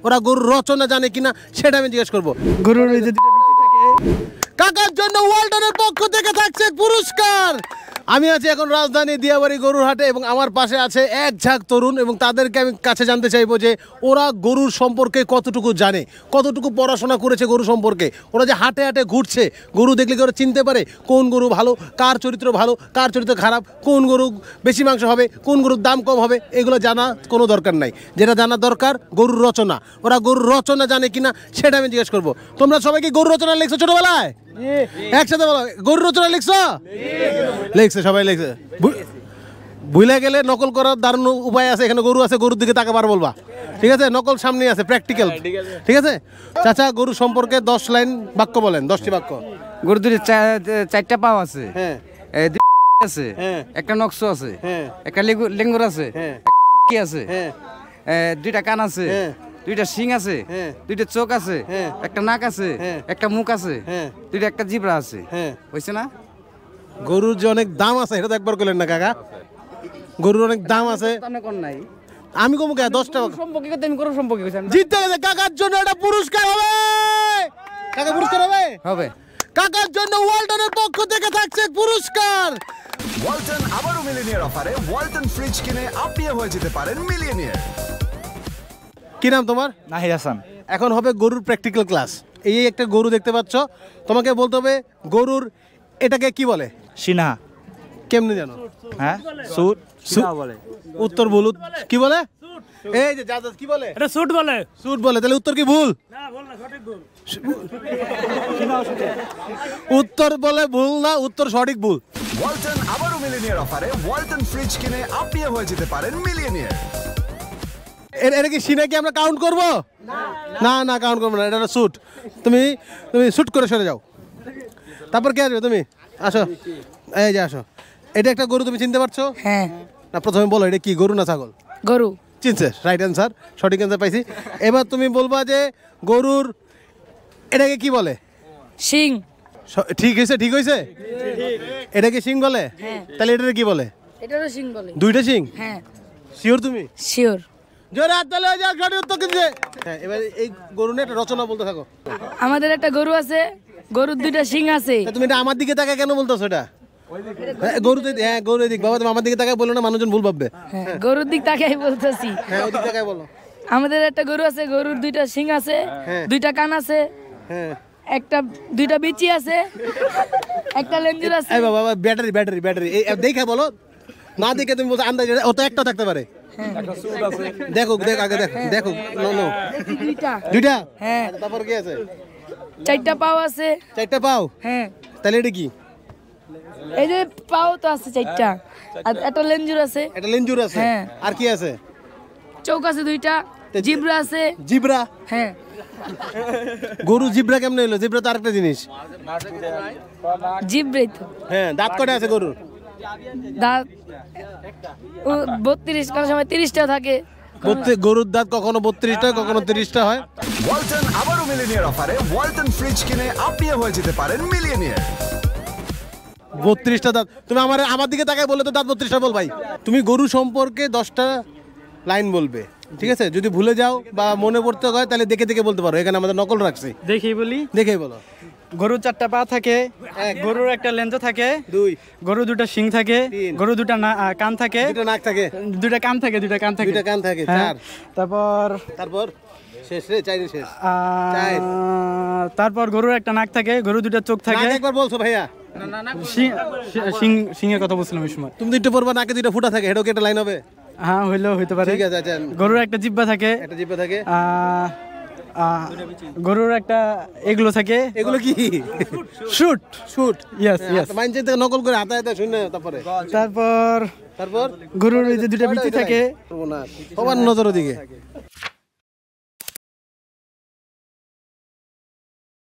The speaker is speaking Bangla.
ওরা গরুর রচনা জানে কিনা সেটা আমি জিজ্ঞেস করবো। গরুর এই যে দুটো বিচি থাকে, কাকার জন্য ওয়ালটনের পক্ষ থেকে থাকছে পুরস্কার। আমি আছি এখন রাজধানী দিয়াবাড়ি গরুর হাটে এবং আমার পাশে আছে এক ঝাঁক তরুণ এবং তাদেরকে আমি কাছে জানতে চাইবো যে ওরা গরুর সম্পর্কে কতটুকু জানে, কতটুকু পড়াশোনা করেছে গরু সম্পর্কে। ওরা যে হাটে হাটে ঘুরছে, গরু দেখলে কি ওরা চিনতে পারে কোন গরু ভালো, কার চরিত্র ভালো, কার চরিত্র খারাপ, কোন গরু বেশি মাংস হবে, কোন গরুর দাম কম হবে, এগুলো জানা কোনো দরকার নাই। যেটা জানা দরকার গরুর রচনা। ওরা গরুর রচনা জানে কিনা সেটা আমি জিজ্ঞেস করবো। তোমরা সবাই কি গরুর রচনা লিখছো ছোটবেলায়? একসাথে বলো, গরুর রচনা লিখছো? লিখছে, সবাই লিখছে। ভুলে গেলে নকল করার দারুণ উপায় আছে। এখানে গরু আছে, গরুর দিকে তাকাবার বলবা, ঠিক আছে? নকল সামনে আছে, প্র্যাকটিক্যাল, ঠিক আছে? চাচা, গরু সম্পর্কে 10 লাইন বাক্য বলেন, 10টি বাক্য। গরুর দুটো চারটা পাও আছে, হ্যাঁ, আছে, হ্যাঁ, একটা নকশো আছে, হ্যাঁ, একটা লেঙ্গুর আছে, হ্যাঁ, কি আছে, হ্যাঁ, দুইটা কান আছে, হ্যাঁ, দুইটা শিং আছে, হ্যাঁ, দুইটা চোখ আছে, হ্যাঁ, একটা নাক আছে, হ্যাঁ, একটা মুখ আছে, হ্যাঁ, দুইটা একটা জিব্রা আছে, হ্যাঁ। হইছে না? গরুর যে অনেক দাম আছে এটা তো একবার করলেন না কাকা। গরুর অনেক দাম আছে, আপনি কোন নাই আমি কমু কে 10টা সম্পর্কে কথা আমি গরুর সম্পর্কে কইছি। জিততে গেছে। কাকার জন্য একটা পুরস্কার হবে। কাকা, পুরস্কার হবে? হবে। কাকার জন্য ওয়ালটনের পক্ষ থেকে থাকছে পুরস্কার। ওয়ালটন আবারও মিলিয়নিয়ার অফারে ওয়ালটন ফ্রিজ কিনে আপনিও হয়ে যেতে পারেন মিলিয়নিয়ার। কি নাম তোমার? নাহিদ হাসান। এখন হবে গরুর প্র্যাকটিক্যাল ক্লাস। এই একটা গরু দেখতে পাচ্ছ, তোমাকে বলতে হবে গরুর এটাকে কি বলে। সিনা। কেমনে জানো? হ্যাঁ, সুট বলে। উত্তর ভুল। কি বলে? এই যে যা কি বলে? এটা সুট বলে। সুট বলে। তাহলে উত্তর কি ভুল? না, বল না, সঠিক ভুল। উত্তর বলে ভুল না, উত্তর সঠিক ভুল। ওয়ালটন আবারও মিলিয়নিয়ার অফারে ওয়ালটন ফ্রিজ কিনে আপনিও হয়ে যেতে পারেন মিলিয়নিয়ার। এটা কি সিনা কি আমরা কাউন্ট করবো? না না, কাউন্ট করবো না। এটা স্যুট। তুমি স্যুট করে সরে যাও। তারপর কে আসবে? তুমি আসো, এই যে আসো। এটা একটা গরু, তুমি চিনতে পারছো? হ্যাঁ। না, প্রথমে বলো এটা কি, গরু না ছাগল? গরু। চিনছে, রাইট অ্যান্সার, সঠিক অ্যান্সার পাইছি। এবার তুমি বলবা যে গরুর এটাকে কি বলে? শিং। ঠিক হয়েছে, ঠিক হয়েছে। এটাকে শিং বলে? তাহলে এটাকে কি বলে? এটারও শিং বলে। দুইটা শিং? হ্যাঁ। শিওর তুমি? শিওর। জোরে হাত তালে যাক, সঠিক উত্তর দিতে। হ্যাঁ, এবার এই গরু নিয়ে একটা রচনা বলতে থাকো। আমাদের একটা গরু আছে, গরুর দুইটা শিং আছে। তা তুমি এটা আমার দিকে তাকায় কেন বলতেছো? এটা গরু, হ্যাঁ গরু দিক। বাবা, তুমি আমার দিকে তাকায় বলো না, মানুষজন ভুল ভাববে। হ্যাঁ, গরুর দিক তাকাই বলতেছি। হ্যাঁ, ওই দিক তাকায় বলো। আমাদের একটা গরু আছে, গরুর দুইটা শিং আছে, দুইটা কান আছে, হ্যাঁ, দুইটা বিচি আছে, একটা লেঞ্জুর আছে। এই বাবা, ব্যাটারি ব্যাটারি ব্যাটারি এই দেখে বলো না, দেখে তুমি বলছো আন্দাজ। ও তো একটা থাকতে পারে। দেখো, দেখ আগে, দেখ দেখো। নো, দুইটা। হ্যাঁ। তারপর কি আছে? চারটা পাও আছে। চারটা পাও? হ্যাঁ। তাহলে এটা কি? এই যে পাও তো আছে চারটা, আর একটা লেঞ্জুর আছে। এটা লেঞ্জুর আছে। হ্যাঁ। আর কি আছে? চোখ আছে দুইটা, জিব্রা আছে। জিব্রা? হ্যাঁ। গরু জিব্রা কেমনে হলো? জিব্রা তো আরেকটা জিনিস। জিব্রাই তো। হ্যাঁ, দাঁত কয়টা আছে গরুর? দাঁত 32, কোন সময় 30টা থাকে। গরুর দাঁত কখনো 32টা, কখনো 30টা হয়। ওয়ালটন আবারও মিলিয়নিয়ার অফারে ওয়ালটন ফ্রিজ কিনে আপনিও হয়ে যেতে পারেন মিলিয়নিয়ার। 32টা দাঁত? তুমি আমার দিকে তাকায় বলে তো দাঁত 32টা বল ভাই। তুমি গরু সম্পর্কে 10টা লাইন বলবে, ঠিক আছে? যদি ভুলে যাও বা মনে পড়তে হয় তাহলে দেখে দেখে বলতে পারো। এখানে আমাদের নকল রাখছি। দেখি বলি। দেখেই বলো। গরুর চারটা পা থাকে, গরুর একটা লেঞ্জ থাকে, 2, গরু দুটো শিং থাকে, 3, গরু দুটা কান থাকে, দুটো নাক থাকে, দুটা কান থাকে, দুটা কান থাকে, দুইটা কান থাকে, হ্যাঁ। 4। তারপর শেষ রে, 4 শেষ। তারপর গরুর একটা নাক থাকে, গরু দুটা চোখ থাকে। নাক একবার বলছো ভাইয়া। সিংহের কথা বলছিলাম ওই সময়। তুমি দুটো পড়বা, নাকে দুটো ফুটা থাকে, এটাও কি একটা লাইন হবে? হ্যাঁ, হইতে পারে। ঠিক আছে। আচ্ছা, গরুর একটা জিহ্বা থাকে, একটা জিহ্বা থাকে, গরুর একটা এগুলো থাকে। এগুলো কি? শুট। ইয়েস। মাইন্ড থেকে নকল করে হাতে হাতে শুনে তারপরে। তারপর তারপর গরুর এই যে দুটো বিচি থাকে। সবার নজর ওদিকে।